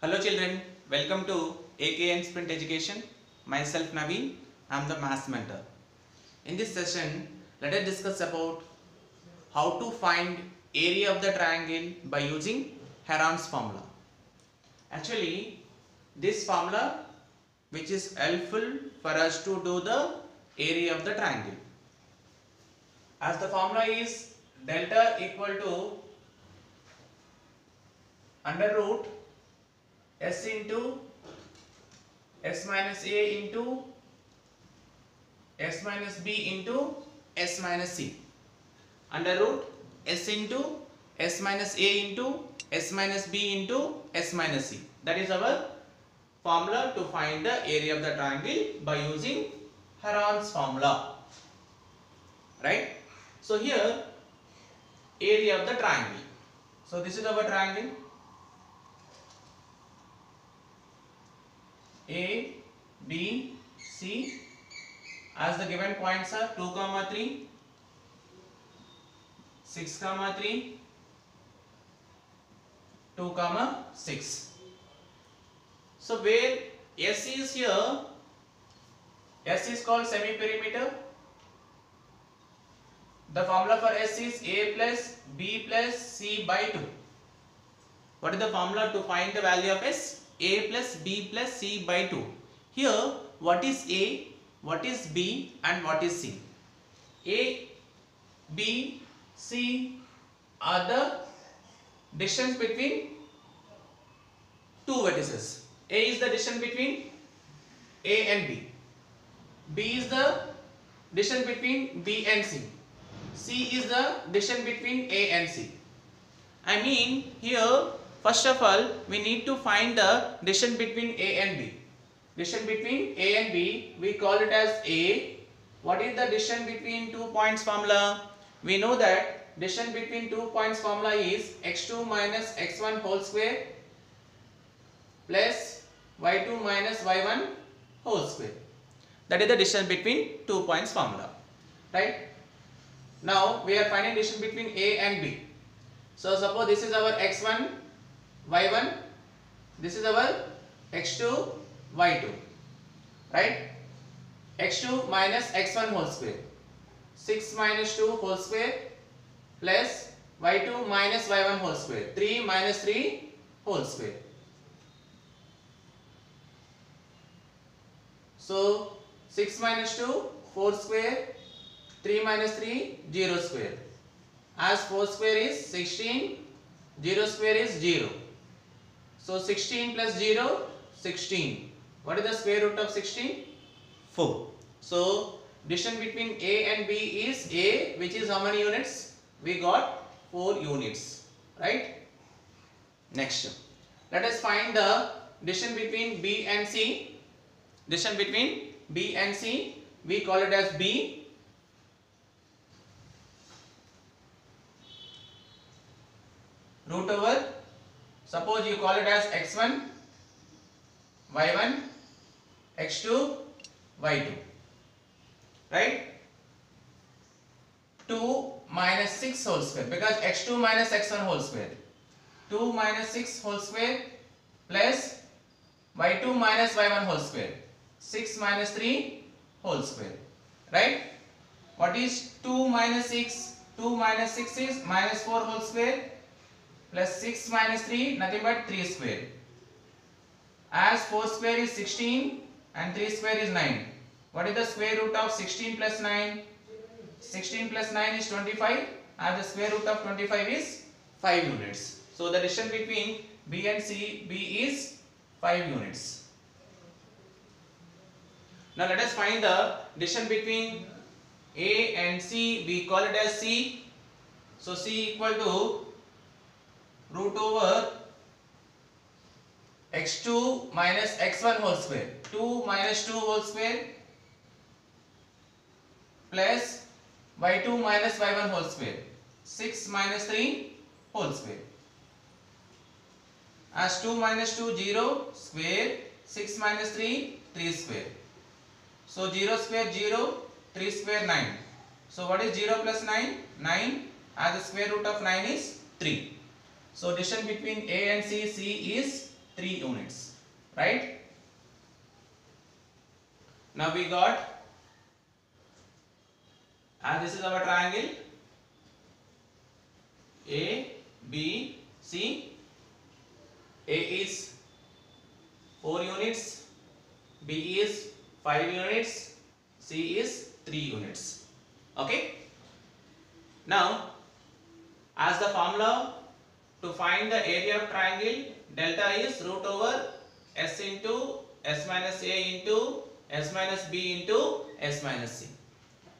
Hello children, welcome to AKN Sprint Education. Myself Naveen, I am the Maths Mentor. In this session, let us discuss about how to find area of the triangle by using Heron's formula. Actually, this formula which is helpful for us to do the area of the triangle. As the formula is delta equal to under root s into s minus a into s minus b into s minus c, under root s into s minus a into s minus b into s minus c. That is our formula to find the area of the triangle by using Heron's formula, right? So here area of the triangle. So this is our triangle A, B, C, as the given points are 2, 3, 6, 3, 2, 6. So where S is here, S is called semi-perimeter. The formula for S is A plus B plus C by 2. What is the formula to find the value of S? A plus B plus C by 2. Here, what is A, what is B and what is C? A, B, C are the distance between two vertices. A is the distance between A and B. B is the distance between B and C. C is the distance between A and C. I mean here, first of all, we need to find the distance between A and B. Distance between A and B, we call it as A. What is the distance between 2 points formula? We know that distance between 2 points formula is x2 minus x1 whole square plus y2 minus y1 whole square. That is the distance between 2 points formula, right? Now we are finding distance between A and B. So suppose this is our x1, y1, this is our x2, y2, right? x2 minus x1 whole square, 6 minus 2 whole square plus y2 minus y1 whole square, 3 minus 3 whole square. So 6 minus 2, 4 square, 3 minus 3, 0 square. As 4 square is 16, 0 square is 0. So 16 plus 0, 16. What is the square root of 16? 4. So distance between A and B is A, which is how many units? We got 4 units, right? Next, let us find the distance between B and C. Distance between B and C, we call it as B. Root over, suppose you call it as x1, y1, x2, y2, right? 2 minus 6 whole square, because x2 minus x1 whole square, 2 minus 6 whole square plus y2 minus y1 whole square, 6 minus 3 whole square, right? What is 2 minus 6? 2 minus 6 is minus 4 whole square plus 6 minus 3, nothing but 3 square. As 4 square is 16 and 3 square is 9. What is the square root of 16 plus 9? 16 plus 9 is 25, and the square root of 25 is 5 units. So the distance between B and C, B is 5 units. Now let us find the distance between A and C. We call it as C. So C equal to root over x2 minus x1 whole square, 2 minus 2 whole square plus y2 minus y1 whole square, 6 minus 3 whole square. As 2 minus 2, 0 square, 6 minus 3, 3 square. So 0 square 0, 3 square 9. So what is 0 plus 9? 9, as the square root of 9 is 3. So distance between A and C, C is 3 units, right? Now we got, and this is our triangle A, B, C. A is 4 units, B is 5 units, C is 3 units. Okay. Now, as the formula to find the area of triangle, delta is root over S into S minus A into S minus B into S minus C.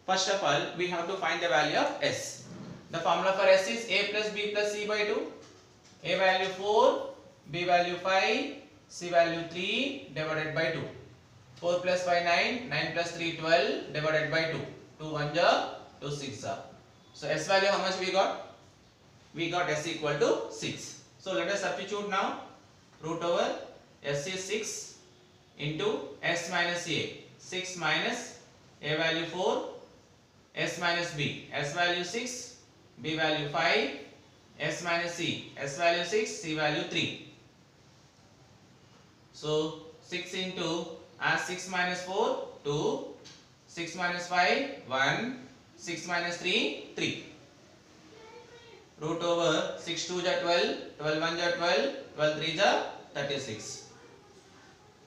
First of all, we have to find the value of S. The formula for S is A plus B plus C by 2. A value 4, B value 5, C value 3 divided by 2. 4 plus 5 9, 9 plus 3 12 divided by 2. 2 1 ja, 2 6 ja. So S value how much we got? We got S equal to 6. So let us substitute now. Root over S is 6 into S minus A. 6 minus A value 4, S minus B. S value 6, B value 5, S minus C. S value 6, C value 3. So 6 into as 6 minus 4, 2, 6 minus 5, 1, 6 minus 3, 3. Root over 6 2 ja 12, 12 1 ja 12, 12 3 ja 36.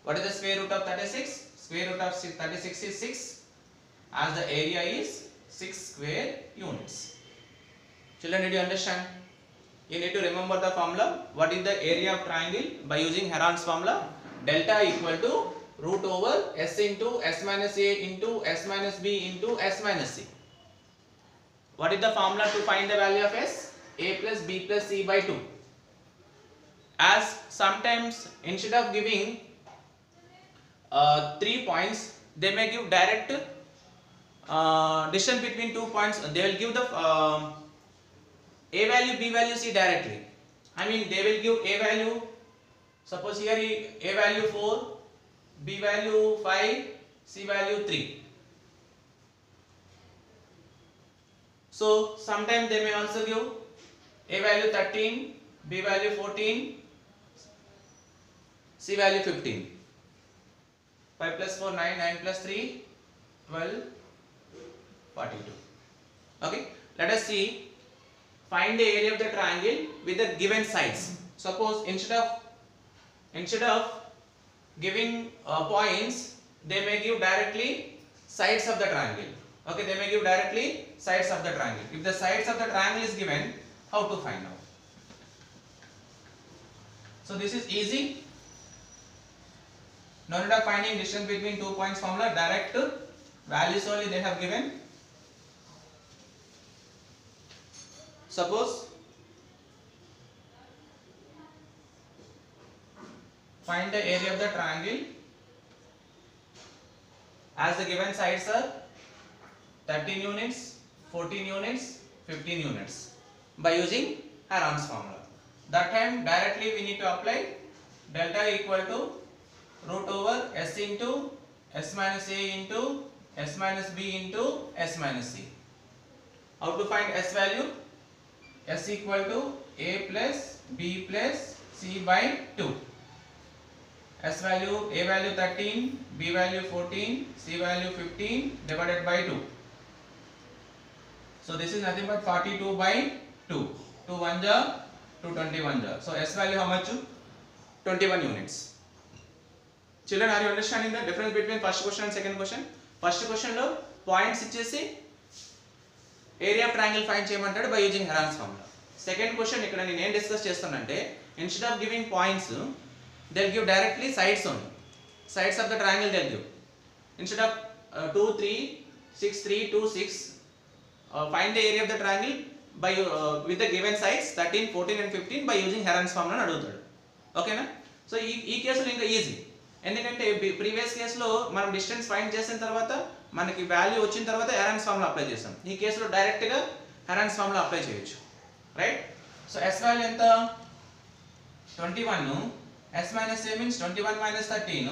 What is the square root of 36? Square root of 36 is 6, as the area is 6 square units. Children, did you understand? You need to remember the formula. What is the area of triangle? By using Heron's formula, delta equal to root over S into S minus A into S minus B into S minus C. What is the formula to find the value of S? A plus B plus C by 2. As sometimes instead of giving 3 points, they may give direct distance between 2 points. They will give the A value, B value, C directly. I mean, they will give A value, suppose here A value 4, B value 5, C value 3. So sometimes they may also give A value 13, B value 14, C value 15. 5 plus 4 9, 9 plus 3 12, 42. Okay, let us see. Find the area of the triangle with the given sides. Suppose instead of giving points, they may give directly sides of the triangle. Okay, they may give directly sides of the triangle. If the sides of the triangle is given, how to find out? So this is easy. No need of finding distance between 2 points formula. Direct values only they have given. Suppose find the area of the triangle, as the given sides are 13 units, 14 units, 15 units by using Heron's formula. That time directly we need to apply delta equal to root over S into S minus A into S minus B into S minus C. How to find S value? S equal to A plus B plus C by 2. S value, A value 13, B value 14, C value 15 divided by 2. So this is nothing but 42 by 2. 2 1 ja, 2 21 ja. So S value how much? 21 units. Children, are you understanding the difference between first question and second question? First question lo points ichesi area of triangle find cheyamantadu by using Heron's formula. Second question ikkada nenu em discuss chestunante, instead of giving points, they will give directly sides only. Sides of the triangle they will give. Instead of 2 3 6 3 2 6, find the area of the triangle by with the given sides 13 14 and 15 by using Heron's formula అని అడుగుతాడు. ఓకేనా? So ఈ కేసులో ఇంకా easy. ఎందుకంటే previous కేసులో మనం distance find చేసిన తర్వాత మనకి వాల్యూ వచ్చిన తర్వాత హెరాన్స్ ఫార్ములా అప్లై చేస్తాం. ఈ కేసులో డైరెక్ట్గా హెరాన్స్ ఫార్ములా అప్లై చేయొచ్చు, రైట్? సో ఎస్ వాల్యూ ఎంత? 21. S minus A means 21 minus 13.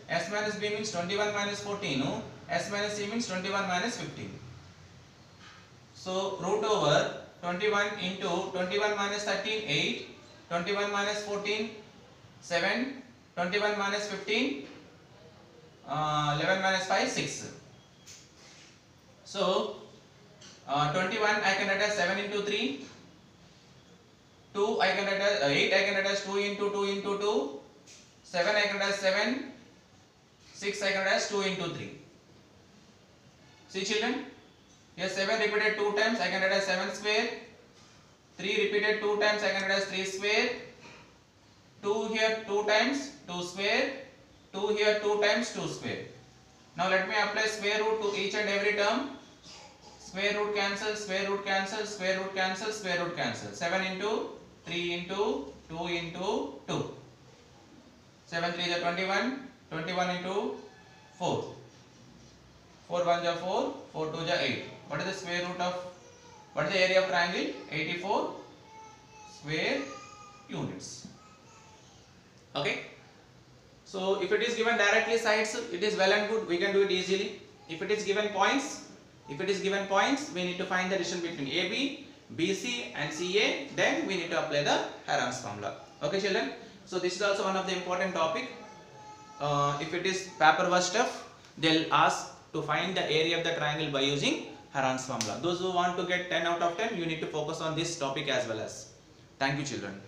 S minus B means 21 minus 14. S minus C means 21 minus 15. So root over 21 into 21 minus 13 8, 21 minus 14 7, 21 minus 15, 11 minus 5, 6. So 21 I can write as 7 into 3, 2 I can write as 8 I can write as 2 into 2 into 2, 7 I can write as 7, 6 I can write as 2 into 3. See children, here 7 repeated 2 times I can write as 7 square, 3 repeated 2 times I can write as 3 square, 2 here 2 times 2 square, 2 here 2 times 2 square. Now let me apply square root to each and every term. Square root cancel, square root cancel, square root cancel, square root cancel. 7 into 3 into 2 into 2. 7 3 is 21, 21 into 4. 4 1 is 4, 4 2 is 8. What is the square root of, what is the area of triangle? 84 square units. Okay. So if it is given directly sides, it is well and good, we can do it easily. If it is given points, we need to find the distance between AB, BC and CA, then we need to apply the Heron's formula. Okay children, so this is also one of the important topic. If it is paper work stuff, they'll ask to find the area of the triangle by using Heron's formula. Those who want to get 10 out of 10, you need to focus on this topic as well as. Thank you children.